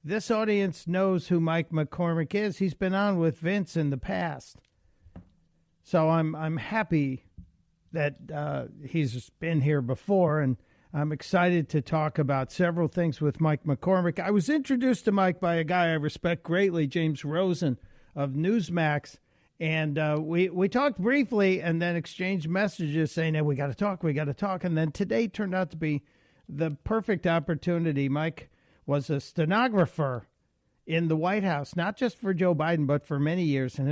this audience knows who Mike McCormick is. He's been on with Vince in the past. So I'm happy that he's been here before, and I'm excited to talk about several things with Mike McCormick. I was introduced to Mike by a guy I respect greatly, James Rosen of Newsmax, and we talked briefly and then exchanged messages saying, hey, we got to talk. And then today turned out to be the perfect opportunity. Mike was a stenographer in the White House, not just for Joe Biden, but for many years, and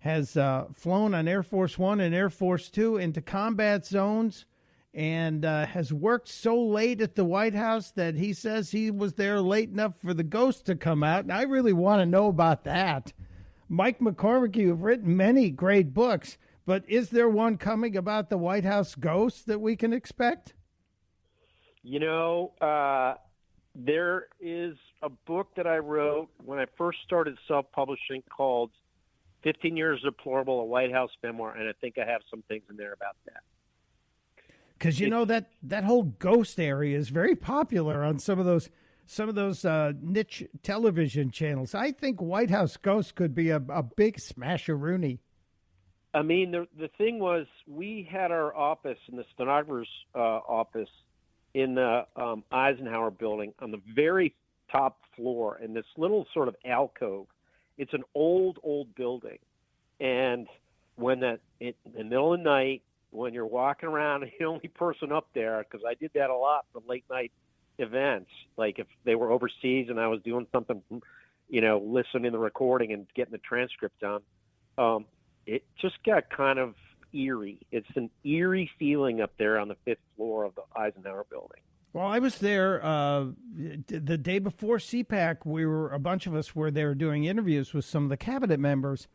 has flown on Air Force One and Air Force Two into combat zones, and has worked so late at the White House that he says he was there late enough for the ghost to come out. And I really want to know about that. Mike McCormick, you've written many great books, but is there one coming about the White House ghost that we can expect? You know, there is a book that I wrote when I first started self-publishing called 15 Years Deplorable, a White House Memoir, and I think I have some things in there about that. Because you know that whole ghost area is very popular on some of those niche television channels. I think White House Ghost could be a big smash-a-rooney. I mean, the thing was, we had our office in the stenographer's office in the Eisenhower building on the very top floor in this little sort of alcove. It's an old building. And when in the middle of the night, when you're walking around, the only person up there, because I did that a lot for late night events, like if they were overseas and I was doing something, you know, listening to the recording and getting the transcript done, it just got kind of eerie. It's an eerie feeling up there on the 5th floor of the Eisenhower building. Well, I was there the day before CPAC. A bunch of us were there doing interviews with some of the cabinet members.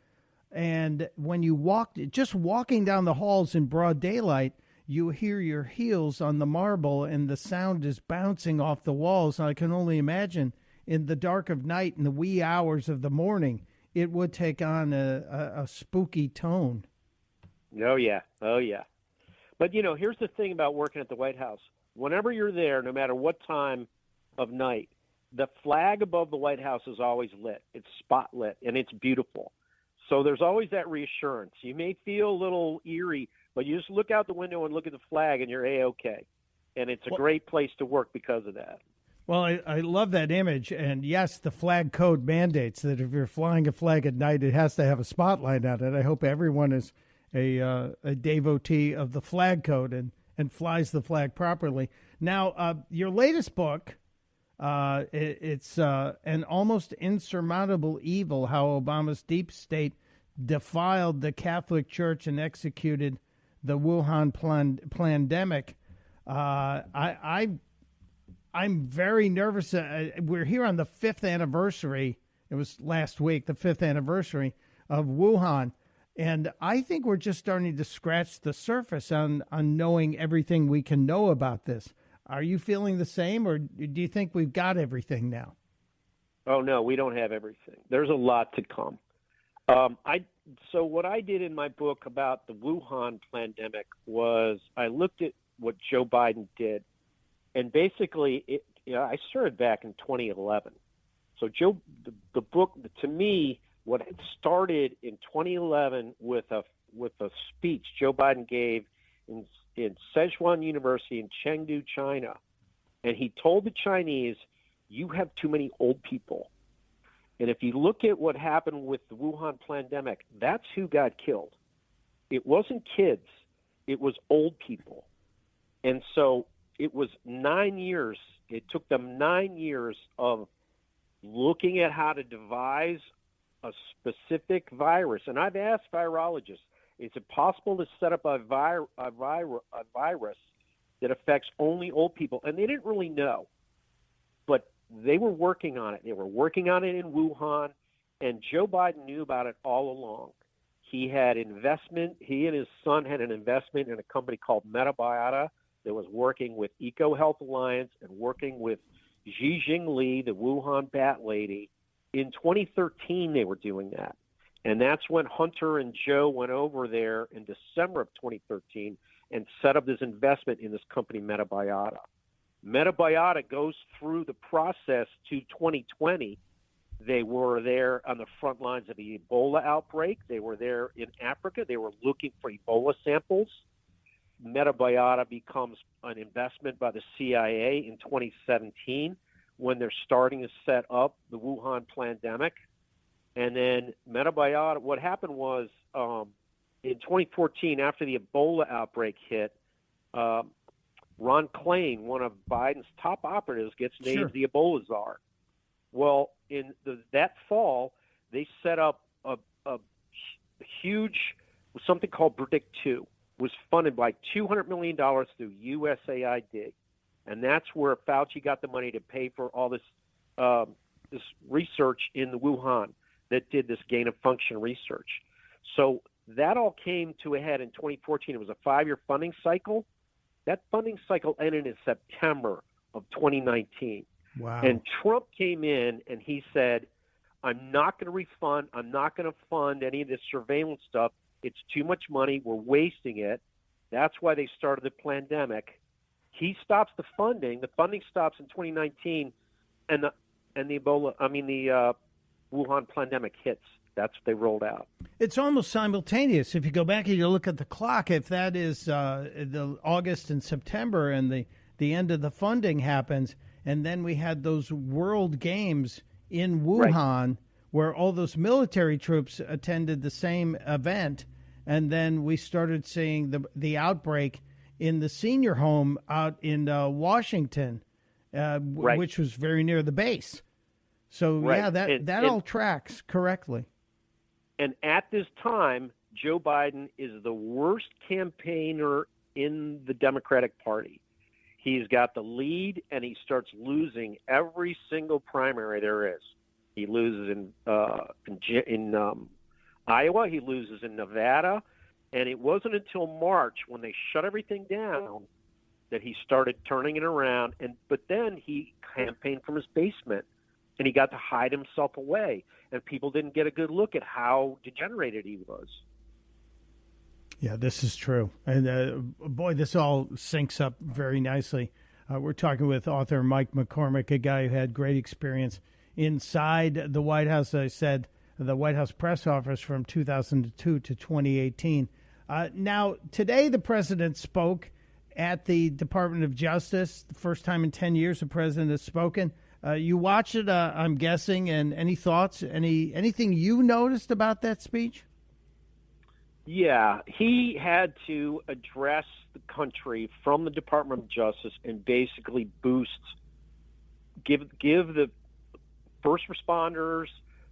And when you walking down the halls in broad daylight, you hear your heels on the marble and the sound is bouncing off the walls. And I can only imagine in the dark of night, in the wee hours of the morning, it would take on a spooky tone. Oh, yeah. But, you know, here's the thing about working at the White House. Whenever you're there, no matter what time of night, the flag above the White House is always lit. It's spotlit, and it's beautiful. So there's always that reassurance. You may feel a little eerie, but you just look out the window and look at the flag, and you're A-OK. And it's a great place to work because of that. Well, I love that image. And, yes, the flag code mandates that if you're flying a flag at night, it has to have a spotlight on it. I hope everyone is a devotee of the flag code and flies the flag properly. Now, your latest book, it's An Almost Insurmountable Evil, How Obama's Deep State Defiled the Catholic Church and Executed the Wuhan Plandemic. I'm very nervous. We're here on the 5th anniversary. It was last week, the 5th anniversary of Wuhan. And I think we're just starting to scratch the surface on knowing everything we can know about this. Are you feeling the same, or do you think we've got everything now? Oh, no, we don't have everything. There's a lot to come. So what I did in my book about the Wuhan pandemic was I looked at what Joe Biden did, and basically, I started back in 2011. So the book, to me, what had started in 2011 with a speech Joe Biden gave in Sichuan University in Chengdu, China, and he told the Chinese, "You have too many old people." And if you look at what happened with the Wuhan pandemic, that's who got killed. It wasn't kids, it was old people. And so it was 9 years. It took them 9 years of looking at how to devise a specific virus. And I've asked virologists, is it possible to set up a virus that affects only old people? And they didn't really know. But they were working on it. They were working on it in Wuhan, and Joe Biden knew about it all along. He had investment. He and his son had an investment in a company called Metabiota that was working with EcoHealth Alliance and working with Xi Jinping, the Wuhan bat lady. In 2013, they were doing that. And that's when Hunter and Joe went over there in December of 2013 and set up this investment in this company, Metabiota. Metabiota goes through the process to 2020. They were there on the front lines of the Ebola outbreak. They were there in Africa. They were looking for Ebola samples. Metabiota becomes an investment by the CIA in 2017 when they're starting to set up the Wuhan pandemic. And then Metabiota, what happened was in 2014, after the Ebola outbreak hit, Ron Klain, one of Biden's top operatives, gets named the Ebola czar. Well, in that fall, they set up a huge, something called Predict 2, was funded by $200 million through USAID. And that's where Fauci got the money to pay for all this this research in the Wuhan that did this gain of function research. So that all came to a head in 2014. It was a 5-year funding cycle. That funding cycle ended in September of 2019. Wow. And Trump came in and he said, I'm not going to refund. I'm not going to fund any of this surveillance stuff. It's too much money. We're wasting it. That's why they started the pandemic. He stops the funding. The funding stops in 2019, and the Wuhan pandemic hits. That's what they rolled out. It's almost simultaneous. If you go back and you look at the clock, if that is the August and September, and the end of the funding happens, and then we had those World Games in Wuhan, where all those military troops attended the same event, and then we started seeing the outbreak in the senior home out in Washington, which was very near the base. So yeah, that all tracks correctly. And at this time, Joe Biden is the worst campaigner in the Democratic Party. He's got the lead, and he starts losing every single primary there is. He loses in Iowa. He loses in Nevada. And it wasn't until March, when they shut everything down, that he started turning it around. But then he campaigned from his basement, and he got to hide himself away. And people didn't get a good look at how degenerated he was. Yeah, this is true. And boy, this all syncs up very nicely. We're talking with author Mike McCormick, a guy who had great experience inside the White House. As I said, the White House press office from 2002 to 2018. Now, today the president spoke at the Department of Justice. The first time in 10 years the president has spoken. You watched it, I'm guessing, and any thoughts? Anything you noticed about that speech? Yeah, he had to address the country from the Department of Justice and basically give the first responders,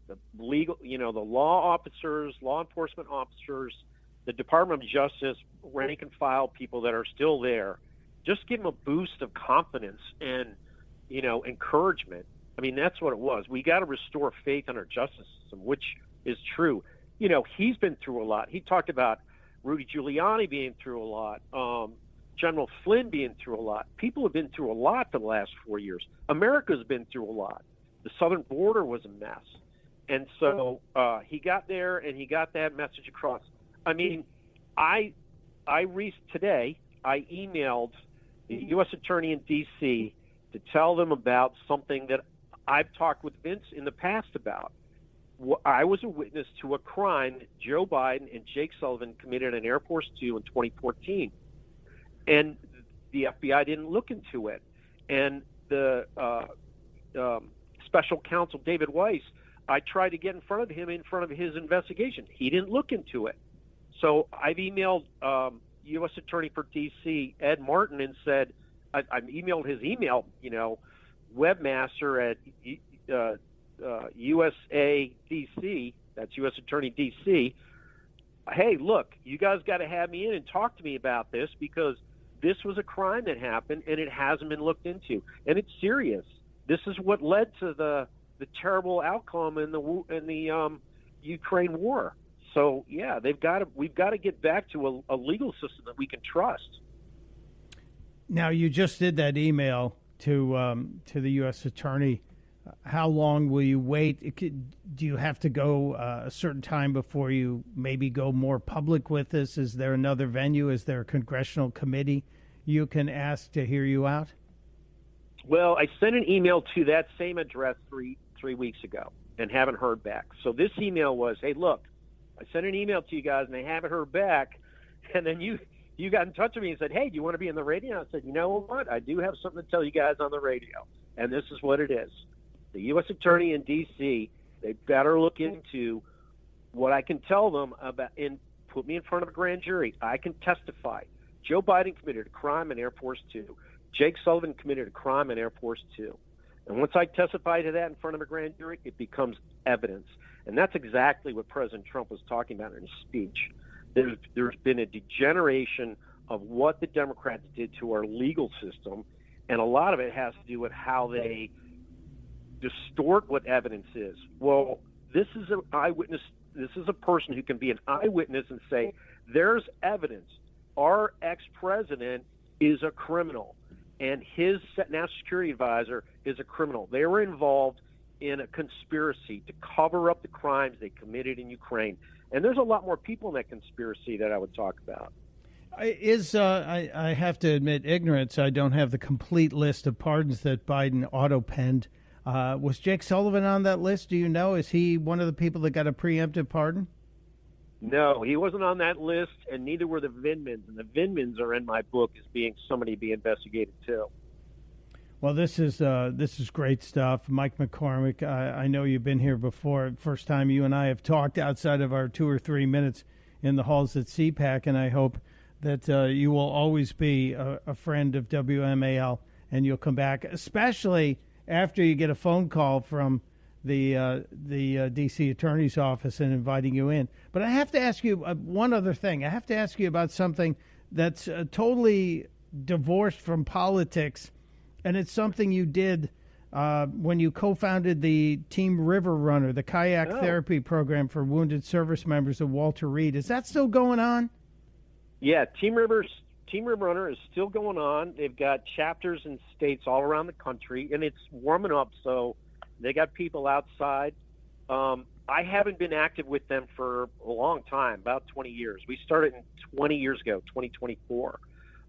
the legal, the law officers, law enforcement officers, the Department of Justice, rank and file people that are still there, just give them a boost of confidence and, encouragement. I mean, that's what it was. We got to restore faith in our justice system, which is true. He's been through a lot. He talked about Rudy Giuliani being through a lot, General Flynn being through a lot. People have been through a lot the last 4 years. America's been through a lot. The southern border was a mess. And so he got there and he got that message across. I mean, today I emailed the U.S. Attorney in D.C. to tell them about something that I've talked with Vince in the past about. I was a witness to a crime that Joe Biden and Jake Sullivan committed on Air Force Two in 2014. And the FBI didn't look into it. And the special counsel, David Weiss, I tried to get in front of his investigation. He didn't look into it. So I've emailed U.S. Attorney for D.C., Ed Martin, and said, I emailed his email, webmaster at USA DC, that's U.S. Attorney DC. Hey, look, you guys got to have me in and talk to me about this, because this was a crime that happened and it hasn't been looked into, and it's serious. This is what led to the terrible outcome in the Ukraine war. So yeah, we've got to get back to a legal system that we can trust. Now, you just did that email to the U.S. Attorney. How long will you wait? Do you have to go a certain time before you maybe go more public with this? Is there another venue? Is there a congressional committee you can ask to hear you out? Well, I sent an email to that same address three weeks ago and haven't heard back. So this email was, hey, look, I sent an email to you guys and I haven't heard back. And then you got in touch with me and said, hey, do you want to be on the radio? I said, you know what? I do have something to tell you guys on the radio. And this is what it is. The U.S. Attorney in D.C., they better look into what I can tell them about and put me in front of a grand jury. I can testify. Joe Biden committed a crime in Air Force Two. Jake Sullivan committed a crime in Air Force Two. And once I testify to that in front of a grand jury, it becomes evidence. And that's exactly what President Trump was talking about in his speech. There's been a degeneration of what the Democrats did to our legal system, and a lot of it has to do with how they distort what evidence is. Well, this is an eyewitness. This is a person who can be an eyewitness and say, there's evidence. Our ex-president is a criminal, and his national security advisor is a criminal. They were involved in a conspiracy to cover up the crimes they committed in Ukraine. And there's a lot more people in that conspiracy that I would talk about. I have to admit ignorance. I don't have the complete list of pardons that Biden auto-penned. Was Jake Sullivan on that list? Do you know? Is he one of the people that got a preemptive pardon? No, he wasn't on that list, and neither were the Vindmans. And the Vindmans are in my book as being somebody to be investigated too. Well, this is great stuff. Mike McCormick, I know you've been here before. First time you and I have talked outside of our 2 or 3 minutes in the halls at CPAC, and I hope that you will always be a friend of WMAL, and you'll come back, especially after you get a phone call from the D.C. Attorney's Office and inviting you in. But I have to ask you one other thing. I have to ask you about something that's totally divorced from politics. And it's something you did when you co-founded the Team River Runner, the kayak therapy program for wounded service members of Walter Reed. Is that still going on? Yeah, Team River Runner is still going on. They've got chapters in states all around the country, and it's warming up, so they got people outside. I haven't been active with them for a long time, about 20 years. We started 20 years ago, 2024.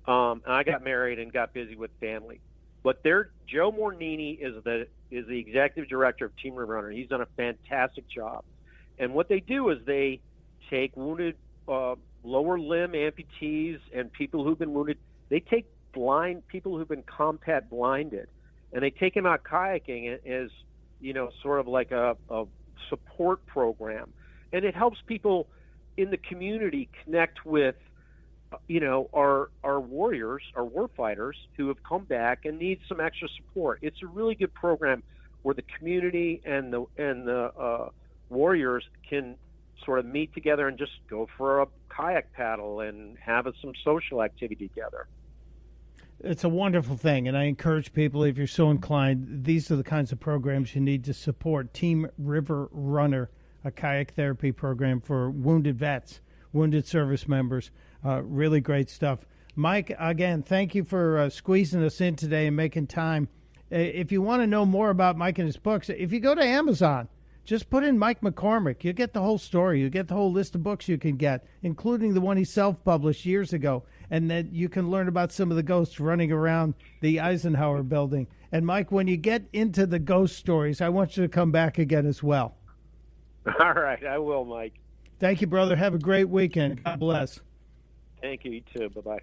And I got married and got busy with family. But Joe Mornini is the executive director of Team River Runner. He's done a fantastic job. And what they do is they take wounded lower limb amputees and people who've been wounded. They take blind people who've been combat blinded, and they take them out kayaking as, sort of like a support program. And it helps people in the community connect with our warriors, our war fighters who have come back and need some extra support. It's a really good program where the community and the warriors can sort of meet together and just go for a kayak paddle and have some social activity together. It's a wonderful thing, and I encourage people, if you're so inclined, these are the kinds of programs you need to support. Team River Runner, a kayak therapy program for wounded vets, wounded service members. Really great stuff. Mike, again, thank you for squeezing us in today and making time. If you want to know more about Mike and his books, if you go to Amazon, just put in Mike McCormick. You get the whole story. You get the whole list of books you can get, including the one he self-published years ago. And then you can learn about some of the ghosts running around the Eisenhower building. And, Mike, when you get into the ghost stories, I want you to come back again as well. All right, I will, Mike. Thank you, brother. Have a great weekend. God bless. Thank you. You too. Bye-bye.